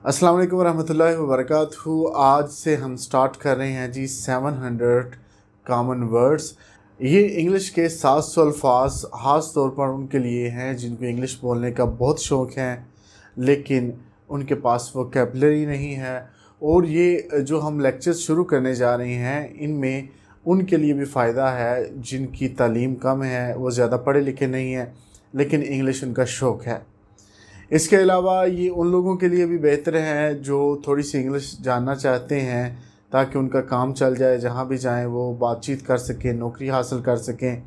अस्सलाम वालेकुम रहमतुल्लाहि व बरकातहू। आज से हम स्टार्ट कर रहे हैं जी 700 कॉमन वर्ड्स। ये इंग्लिश के 700 अल्फाज ख़ास तौर पर उनके लिए हैं जिनको इंग्लिश बोलने का बहुत शौक़ है लेकिन उनके पास वोकैबुलरी नहीं है। और ये जो हम लेक्चर्स शुरू करने जा रहे हैं इनमें उनके लिए भी फ़ायदा है जिनकी तालीम कम है, वो ज़्यादा पढ़े लिखे नहीं हैं लेकिन इंग्लिश उनका शौक़ है। इसके अलावा ये उन लोगों के लिए भी बेहतर है जो थोड़ी सी इंग्लिश जानना चाहते हैं ताकि उनका काम चल जाए, जहाँ भी जाएं वो बातचीत कर सकें, नौकरी हासिल कर सकें।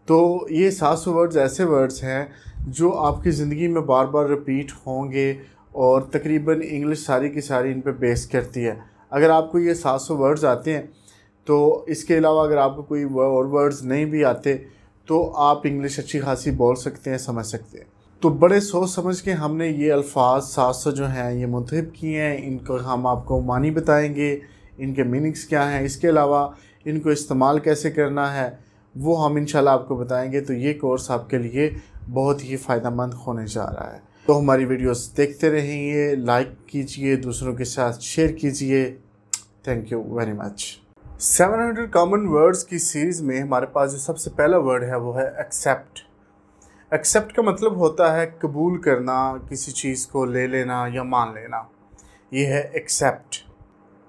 तो ये 700 वर्ड्स ऐसे वर्ड्स हैं जो आपकी ज़िंदगी में बार बार रिपीट होंगे और तकरीबन इंग्लिश सारी की सारी इन पे बेस करती है। अगर आपको ये 700 वर्ड्स आते हैं तो इसके अलावा अगर आपको कोई और वर्ड्स नहीं भी आते तो आप इंग्लिश अच्छी खासी बोल सकते हैं, समझ सकते हैं। तो बड़े सोच समझ के हमने ये अल्फाज 700 जो हैं ये मुंतखब किए हैं। इनको हम आपको मानी बताएंगे, इनके मीनिंग्स क्या हैं, इसके अलावा इनको इस्तेमाल कैसे करना है वो हम इंशाल्लाह आपको बताएंगे। तो ये कोर्स आपके लिए बहुत ही फ़ायदेमंद होने जा रहा है। तो हमारी वीडियोस देखते रहिए, लाइक कीजिए, दूसरों के साथ शेयर कीजिए। Thank you very much. 700 common words की सीरीज़ में हमारे पास जो सबसे पहला वर्ड है वो है एक्सेप्ट। एक्सेप्ट का मतलब होता है कबूल करना, किसी चीज़ को ले लेना या मान लेना, ये है एक्सेप्ट।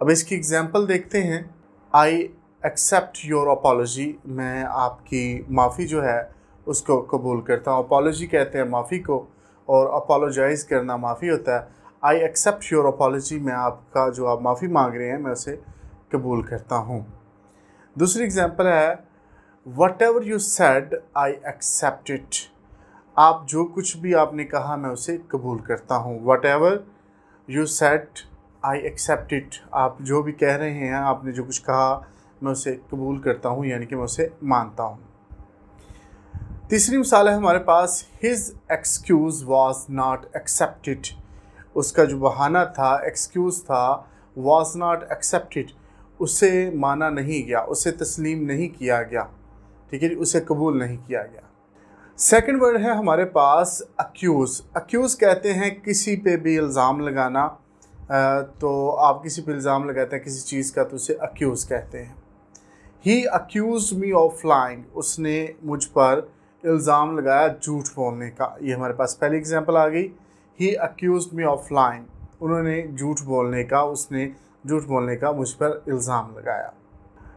अब इसकी एग्जांपल देखते हैं। आई एक्सेप्ट योर अपॉलॉजी, मैं आपकी माफ़ी जो है उसको कबूल करता हूँ। अपॉलॉजी कहते हैं माफ़ी को और अपोलोजाइज़ करना माफ़ी होता है। आई एक्सेप्ट योर अपॉलॉजी, मैं आपका जो आप माफ़ी मांग रहे हैं मैं उसे कबूल करता हूँ। दूसरी एग्जांपल है whatever you said I accept it, आप जो कुछ भी आपने कहा मैं उसे कबूल करता हूँ। Whatever you said I accept it, आप जो भी कह रहे हैं, आपने जो कुछ कहा मैं उसे कबूल करता हूँ, यानी कि मैं उसे मानता हूँ। तीसरी मिसाल है हमारे पास his excuse was not accepted, उसका जो बहाना था, एक्सक्यूज़ था, वॉज नॉट एक्सेप्टेड, उसे माना नहीं गया, उसे तस्लीम नहीं किया गया, ठीक है, उसे कबूल नहीं किया गया। सेकंड वर्ड है हमारे पास अक्यूज़। अक्यूज़ कहते हैं किसी पे भी इल्ज़ाम लगाना। तो आप किसी पे इल्ज़ाम लगाते हैं किसी चीज़ का तो उसे अक्यूज़ कहते हैं। ही अक्यूज़ मी ऑफ लाइंग, उसने मुझ पर इल्ज़ाम लगाया झूठ बोलने का। ये हमारे पास पहली एग्जांपल आ गई। ही अक्यूज़ड मी ऑफ लाइंग, उन्होंने झूठ बोलने का, उसने झूठ बोलने का मुझ पर इल्ज़ाम लगाया।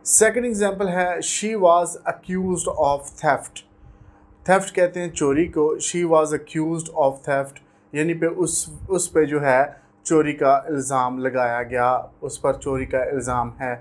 सेकंड एग्जांपल है she was accused of theft. Theft कहते हैं चोरी को। She was accused of theft, यानी पे उस पे जो है चोरी का इल्ज़ाम लगाया गया, उस पर चोरी का इल्ज़ाम है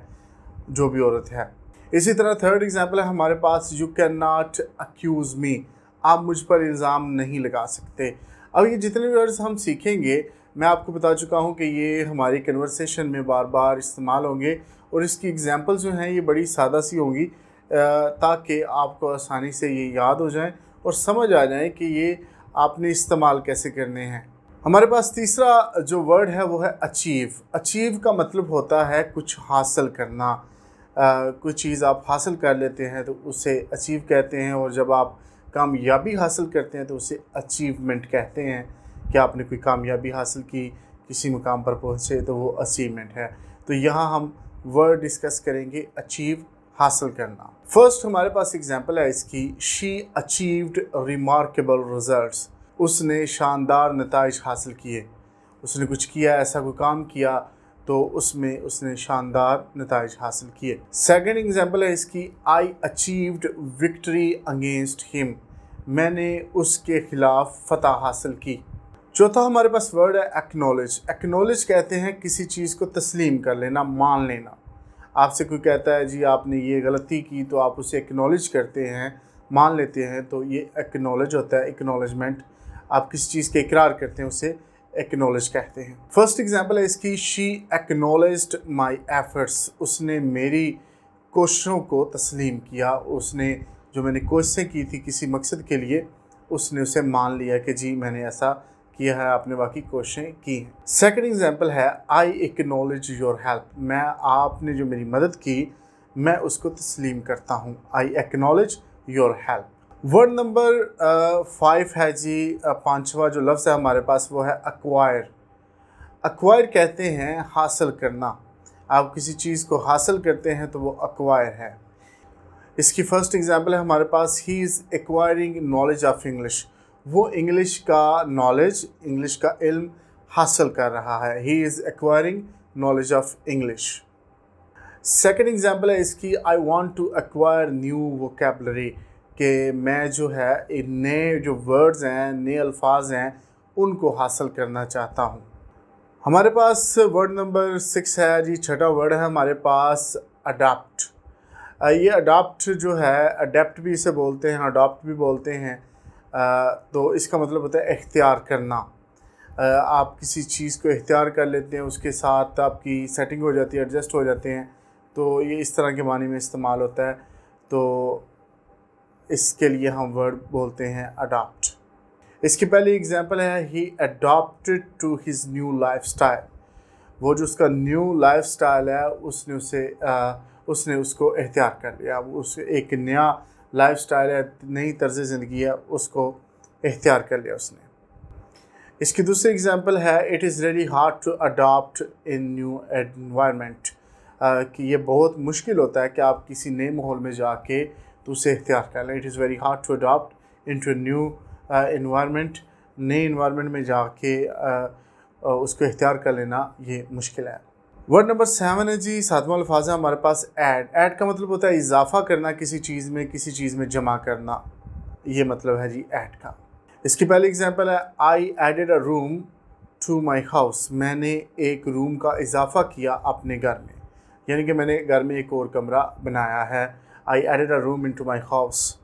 जो भी औरत है। इसी तरह थर्ड एग्जांपल है हमारे पास यू कैन नॉट अक्यूज़ मी, आप मुझ पर इल्ज़ाम नहीं लगा सकते। अब ये जितने वर्ड्स हम सीखेंगे मैं आपको बता चुका हूँ कि ये हमारी कन्वर्सेशन में बार बार इस्तेमाल होंगे और इसकी एग्जांपल्स जो हैं ये बड़ी सादा सी होंगी ताकि आपको आसानी से ये याद हो जाए और समझ आ जाए कि ये आपने इस्तेमाल कैसे करने हैं। हमारे पास तीसरा जो वर्ड है वो है अचीव। अचीव का मतलब होता है कुछ हासिल करना। कुछ चीज़ आप हासिल कर लेते हैं तो उसे अचीव कहते हैं, और जब आप कामयाबी हासिल करते हैं तो उसे अचीवमेंट कहते हैं कि आपने कोई कामयाबी हासिल की, किसी मुकाम पर पहुँचे तो वो अचीवमेंट है। तो यहाँ हम वर्ड डिस्कस करेंगे अचीव, हासिल करना। फर्स्ट हमारे पास एग्जांपल है इसकी, शी अचीव्ड रिमार्केबल रिजल्ट्स, उसने शानदार नताइज हासिल किए। उसने कुछ किया, ऐसा कोई काम किया तो उसमें उसने शानदार नताइज हासिल किए। सेकंड एग्जांपल है इसकी, आई अचीव्ड विक्ट्री अगेंस्ट हिम, मैंने उसके खिलाफ फतह हासिल की। चौथा हमारे पास वर्ड है एक्नॉलेज। एक्नॉलेज कहते हैं किसी चीज़ को तस्लीम कर लेना, मान लेना। आपसे कोई कहता है जी आपने ये गलती की तो आप उसे एक्नॉलेज करते हैं, मान लेते हैं, तो ये एक्नॉलेज होता है, एक्नॉलेजमेंट। आप किसी चीज़ के इकरार करते हैं उसे एक्नॉलेज कहते हैं। फर्स्ट एग्जांपल है इसकी, शी एक्नॉलेज्ड माय एफर्ट्स, उसने मेरी कोशिशों को तस्लीम किया। उसने जो मैंने कोशिशें की थी किसी मकसद के लिए, उसने उसे मान लिया कि जी मैंने ऐसा किया है, आपने बाकी कोशिशें की हैं। सेकंड एग्जांपल है आई एक्नॉलेज योर हेल्प, मैं आपने जो मेरी मदद की मैं उसको तस्लीम करता हूँ। I acknowledge your help. Word number 5 है जी, पांचवा जो लफ्ज़ है हमारे पास वो है अक्वायर। एक्वायर कहते हैं हासिल करना। आप किसी चीज़ को हासिल करते हैं तो वो एक्वायर है। इसकी फ़र्स्ट एग्जांपल है हमारे पास, he is acquiring knowledge of English. वो इंग्लिश का नॉलेज, इंग्लिश का इल्म हासिल कर रहा है। He is acquiring knowledge of English. Second example है इसकी, I want to acquire new vocabulary, कि मैं जो है नए जो वर्ड्स हैं, नए अल्फाज हैं, उनको हासिल करना चाहता हूँ। हमारे पास वर्ड नंबर 6 है जी, छठा वर्ड है हमारे पास अडाप्ट। ये अडाप्ट जो है, अडेप्ट भी इसे बोलते हैं, अडॉप्ट भी बोलते हैं। तो इसका मतलब होता है इख्तियार करना। आप किसी चीज़ को इख्तियार कर लेते हैं, उसके साथ आपकी सेटिंग हो जाती है, एडजस्ट हो जाते हैं, तो ये इस तरह के मानी में इस्तेमाल होता है। तो इसके लिए हम वर्ड बोलते हैं अडॉप्ट। इसकी पहली एग्जांपल है, he adopted to his new lifestyle. वो जो उसका न्यू लाइफस्टाइल है उसने उसको इख्तियार कर लिया। उस एक नया लाइफस्टाइल है, नई तर्ज ज़िंदगी है, उसको इख्तियार कर लिया उसने। इसकी दूसरी एग्जांपल है, it is really hard to adopt in new environment. कि ये बहुत मुश्किल होता है कि आप किसी नए माहौल में जाके तो उसे इख्तियार कर लें। It is very hard to adopt into new environment. नए इन्वायरमेंट में जाके उसको इख्तियार कर लेना ये मुश्किल है। वर्ड नंबर 7 है जी, सातवां अल्फाज है हमारे पास ऐड। ऐड का मतलब होता है इजाफा करना किसी चीज़ में, किसी चीज़ में जमा करना, ये मतलब है जी ऐड का। इसकी पहली एग्जांपल है, I added a room to my house. मैंने एक रूम का इजाफा किया अपने घर में, यानी कि मैंने घर में एक और कमरा बनाया है। I added a room into my house.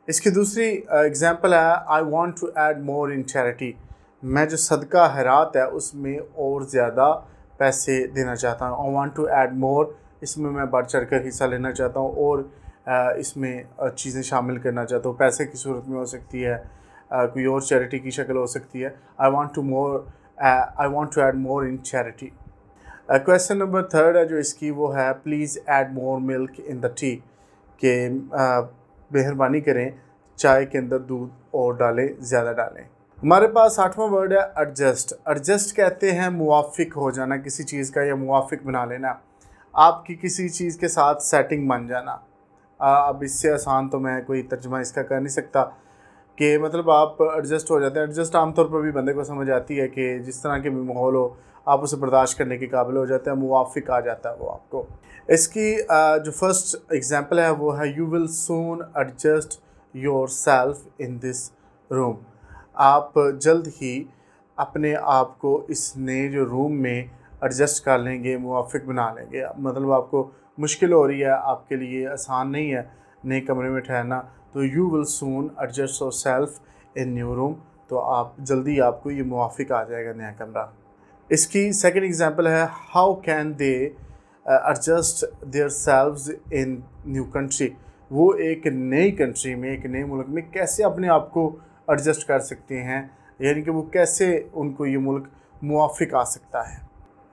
इसकी दूसरी एग्जांपल है, I want to add more in charity. मैं जो सदका खैरात है उसमें और ज़्यादा पैसे देना चाहता हूँ। I want to add more, इसमें मैं बढ़ चढ़ कर हिस्सा लेना चाहता हूँ और इसमें चीज़ें शामिल करना चाहता हूँ। पैसे की सूरत में हो सकती है, कोई और चैरिटी की शक्ल हो सकती है। I want to add more in charity. Question number 3 है जो इसकी, वो है, please add more milk in the tea. कि मेहरबानी करें चाय के अंदर दूध और डालें, ज़्यादा डालें। हमारे पास 8वां वर्ड है एडजस्ट। एडजस्ट कहते हैं मुवाफिक हो जाना किसी चीज़ का, या मुवाफिक बना लेना, आपकी किसी चीज़ के साथ सेटिंग बन जाना। अब इससे आसान तो मैं कोई तर्जुमा इसका कर नहीं सकता कि मतलब आप एडजस्ट हो जाते हैं। एडजस्ट आमतौर पर भी बंदे को समझ आती है कि जिस तरह के भी माहौल हो आप उसे बर्दाश्त करने के काबिल हो जाते हैं, मुवाफिक आ जाता है वो आपको। इसकी जो फर्स्ट एग्जांपल है वो है, you will soon adjust your self in this room. आप जल्द ही अपने आप को इस नए जो रूम में एडजस्ट कर लेंगे, मुवाफिक बना लेंगे। मतलब आपको मुश्किल हो रही है, आपके लिए आसान नहीं है नए कमरे में ठहरना, तो you will soon adjust your self in new room. तो आप जल्दी आपको ये मुवाफिक आ जाएगा नया कमरा। इसकी सेकंड एग्जांपल है, how can they adjust there selves in new country. वो एक नई कंट्री में, एक नए मुल्क में कैसे अपने आप को एडजस्ट कर सकते हैं, यानी कि वो कैसे उनको ये मुल्क मुवाफिक आ सकता है।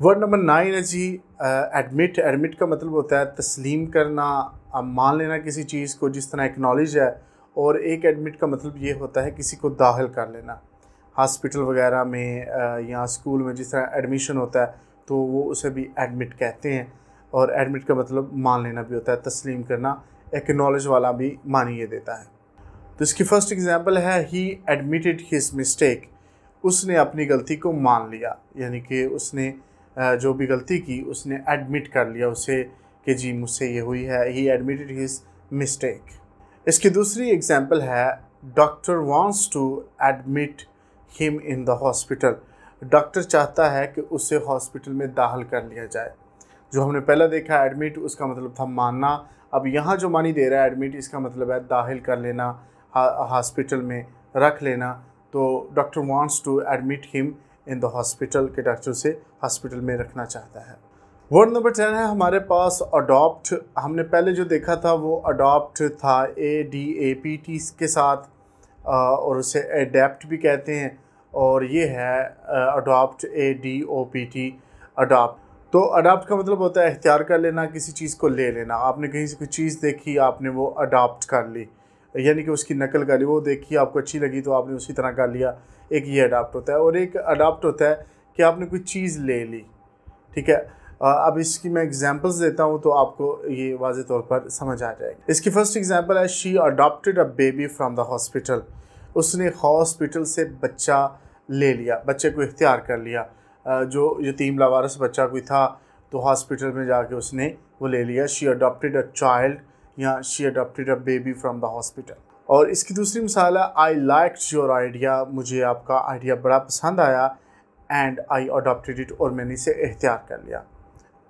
वर्ड नंबर 9 है जी, एडमिट। एडमिट का मतलब होता है तस्लीम करना, मान लेना किसी चीज़ को, जिस तरह एक्नॉलेज है। और एक एडमिट का मतलब ये होता है किसी को दाखिल कर लेना। हॉस्पिटल वगैरह में या स्कूल में जिस तरह एडमिशन होता है तो वो उसे भी एडमिट कहते हैं। और एडमिट का मतलब मान लेना भी होता है, तस्लीम करना। एक्नॉलेज वाला भी मानी ये देता है। तो इसकी फ़र्स्ट एग्जांपल है, ही एडमिटेड हिज मिस्टेक। उसने अपनी गलती को मान लिया, यानी कि उसने जो भी गलती की उसने एडमिट कर लिया उसे कि जी मुझसे ये हुई है। He admitted his mistake. इसकी दूसरी एग्जांपल है, doctor wants to admit him in the hospital. Doctor चाहता है कि उसे हॉस्पिटल में दाखिल कर लिया जाए। जो हमने पहले देखा एडमिट, उसका मतलब था मानना। अब यहाँ जो मानी दे रहा है एडमिट, इसका मतलब है दाखिल कर लेना, हॉस्पिटल में रख लेना। तो doctor wants to admit him in the hospital, के डॉक्टर से हॉस्पिटल में रखना चाहता है। वर्ड नंबर 10 है हमारे पास अडॉप्ट। हमने पहले जो देखा था वो अडॉप्ट था ADAPT के साथ, और उसे अडेप्ट भी कहते हैं। और ये है अडॉप्ट ADOPT, अडॉप्ट। तो अडॉप्ट का मतलब होता है इख्तियार कर लेना, किसी चीज़ को ले लेना। आपने कहीं से कोई चीज़ देखी, आपने वो अडॉप्ट कर ली, यानी कि उसकी नकल कर ली। वो देखी, आपको अच्छी लगी तो आपने उसी तरह कर लिया। एक ये अडॉप्ट होता है। और एक अडॉप्ट होता है कि आपने कोई चीज़ ले ली, ठीक है। अब इसकी मैं एग्जांपल्स देता हूँ तो आपको ये वाज़े तौर पर समझ आ जाएगी। इसकी फर्स्ट एग्जांपल है, she adopted a baby from the hospital. उसने हॉस्पिटल से बच्चा ले लिया, बच्चे को इख्तियार कर लिया। जो यतीम लावारिस बच्चा कोई था तो हॉस्पिटल में जाके उसने वो ले लिया। शी अडॉप्टेड अ चाइल्ड या she adopted a baby from the hospital. और इसकी दूसरी मिसाल है, आई लाइक्ड योर आइडिया। मुझे आपका आइडिया बड़ा पसंद आया। एंड आई अडॉप्टेड इट, और मैंने इसे इख्तियार कर लिया।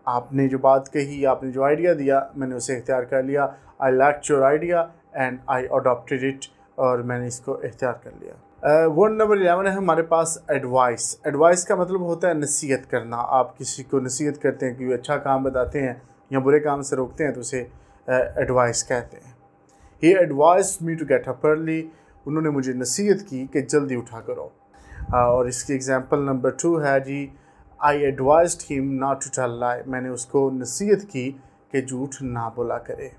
आपने जो बात कही, आपने जो आइडिया दिया, मैंने उसे इख्तियार कर लिया। I liked your idea and I adopted it, और मैंने इसको इख्तियार कर लिया। वर्ड नंबर 11 है हमारे पास, एडवाइस। एडवाइस का मतलब होता है नसीहत करना। आप किसी को नसीहत करते हैं, कोई अच्छा काम बताते हैं या बुरे काम से रोकते हैं तो उसे एडवाइस कहते हैं। He advised me to get up early. उन्होंने मुझे नसीहत की कि जल्दी उठा करो। और इसकी एग्जांपल नंबर 2 है जी, I advised him not to tell lie. मैंने उसको नसीहत की कि झूठ ना बोला करे।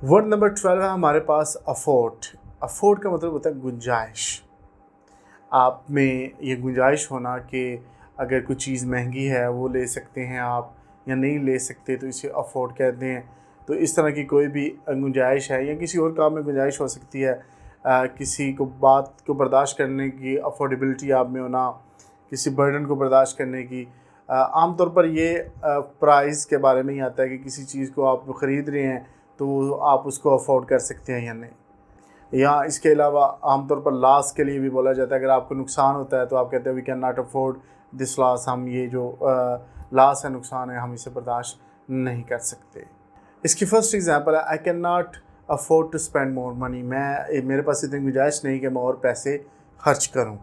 वर्ड नंबर 12 है हमारे पास, अफोर्ड। अफोर्ड का मतलब होता है गुंजाइश। आप में ये गुंजाइश होना कि अगर कोई चीज़ महंगी है वो ले सकते हैं आप, या नहीं ले सकते तो इसे अफोर्ड कहते हैं। तो इस तरह की कोई भी गुंजाइश है, या किसी और काम में गुंजाइश हो सकती है। किसी को बात को बर्दाश्त करने की अफोर्डेबिलिटी आप में होना, किसी बर्डन को बर्दाश्त करने की। आमतौर पर ये प्राइस के बारे में ही आता है कि किसी चीज़ को आप ख़रीद रहे हैं तो आप उसको अफोर्ड कर सकते हैं या नहीं। या इसके अलावा आमतौर पर लॉस के लिए भी बोला जाता है, अगर आपको नुकसान होता है तो आप कहते हैं we can not afford this loss. हम ये जो लॉस है, नुकसान है, हम इसे बर्दाश्त नहीं कर सकते। इसकी फर्स्ट एग्जांपल है, I can not afford to spend more money. मेरे पास इतनी गुंजाइश नहीं कि मैं और पैसे खर्च करूं।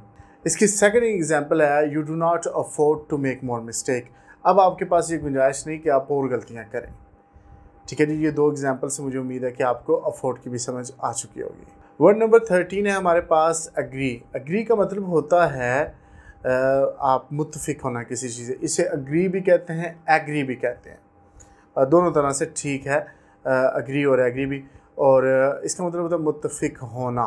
इसकी सेकंड एग्जांपल है, you do not afford to make more mistake. अब आपके पास ये गुंजाइश नहीं कि आप और गलतियां करें, ठीक है जी। ये 2 एग्जांपल से मुझे उम्मीद है कि आपको अफोर्ड की भी समझ आ चुकी होगी। वर्ड नंबर 13 है हमारे पास, एग्री। एग्री का मतलब होता है आप मुत्तफिक होना किसी चीज़ से। इसे एग्री भी कहते हैं, एग्री भी कहते हैं। दोनों तरह से ठीक है, एग्री और एग्री भी। और इसका मतलब होता है मुत्तफिक होना।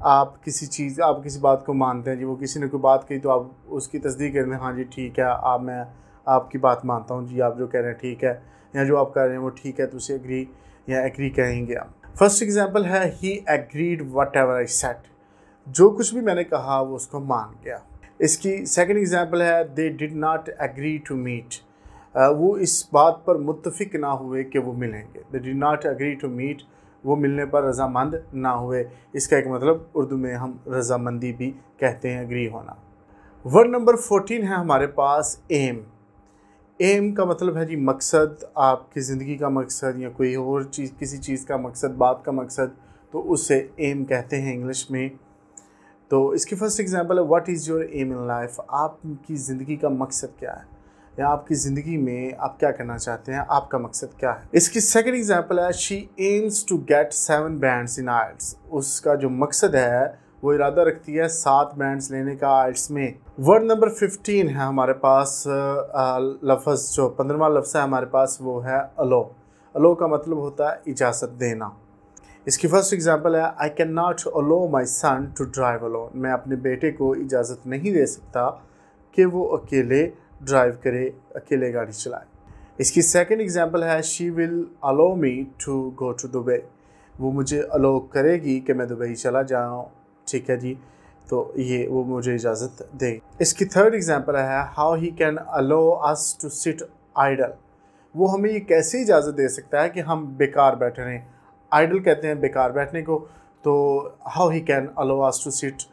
आप किसी बात को मानते हैं जी, वो किसी ने कोई बात कही तो आप उसकी तस्दीक करते हैं, हाँ जी ठीक है, मैं आपकी बात मानता हूँ जी, आप जो कह रहे हैं ठीक है, या जो आप कह रहे हैं वो ठीक है, तो उसे एग्री या एग्री कहेंगे आप। फर्स्ट एग्जांपल है, he agreed whatever I said. जो कुछ भी मैंने कहा वो उसको मान गया। इसकी सेकंड एग्जांपल है, they did not agree to meet. वो इस बात पर मुत्तफिक ना हुए कि वो मिलेंगे। They did not agree to meet, वो मिलने पर रजामंद ना हुए। इसका एक मतलब उर्दू में हम रजामंदी भी कहते हैं, एग्री होना। वर्ड नंबर 14 है हमारे पास, एम। एम का मतलब है जी मकसद, आपकी ज़िंदगी का मकसद या कोई और चीज़, किसी चीज़ का मकसद, बात का मकसद, तो उसे एम कहते हैं इंग्लिश में। तो इसकी फर्स्ट एग्जांपल है, what is your aim in life. आपकी ज़िंदगी का मकसद क्या है, या आपकी ज़िंदगी में आप क्या करना चाहते हैं, आपका मकसद क्या है। इसकी सेकंड एग्जांपल है, she aims to get 7 bands in IELTS. उसका जो मकसद है वो इरादा रखती है 7 बैंड्स लेने का आइल्स में। वर्ड नंबर 15 है हमारे पास, लफ्ज़ जो 15वां लफ्ज़ है हमारे पास वो है अलो। अलो का मतलब होता है इजाज़त देना। इसकी फर्स्ट एग्जांपल है, I can not allow my son to drive alone. मैं अपने बेटे को इजाज़त नहीं दे सकता कि वो अकेले ड्राइव करे, अकेले गाड़ी चलाए। इसकी सेकंड एग्जांपल है, she will allow me to go to Dubai. वो मुझे अलो करेगी कि मैं दुबई चला जाऊँ, ठीक है जी, तो ये वो मुझे इजाज़त दे। इसकी थर्ड एग्जांपल है, how he can allow us to sit idle. वो हमें ये कैसे इजाज़त दे सकता है कि हम बेकार बैठे रहें। आइडल कहते हैं बेकार बैठने को। तो how he can allow us to sit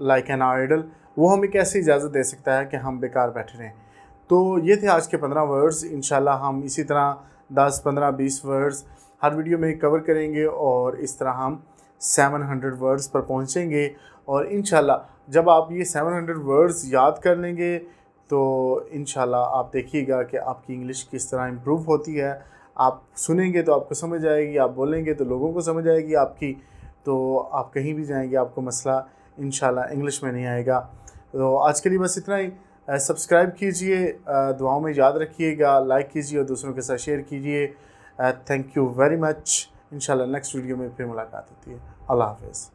like an idle, वो हमें कैसे इजाज़त दे सकता है कि हम बेकार बैठे रहें। तो ये थे आज के 15 वर्ड्स। इंशाल्लाह हम इसी तरह 10, 15, 20 वर्ड्स हर वीडियो में कवर करेंगे और इस तरह हम 700 वर्ड्स पर पहुंचेंगे। और इंशाल्लाह जब आप ये 700 वर्ड्स याद कर लेंगे तो इंशाल्लाह आप देखिएगा कि आपकी इंग्लिश किस तरह इम्प्रूव होती है। आप सुनेंगे तो आपको समझ आएगी, आप बोलेंगे तो लोगों को समझ आएगी आपकी, तो आप कहीं भी जाएंगे आपको मसला इंशाल्लाह इंग्लिश में नहीं आएगा। तो आज के लिए बस इतना ही। सब्सक्राइब कीजिए, दुआओं में याद रखिएगा, लाइक कीजिए और दूसरों के साथ शेयर कीजिए। Thank you very much. इंशाल्लाह नेक्स्ट वीडियो में फिर मुलाकात होती है। अल्लाह हाफ़िज़।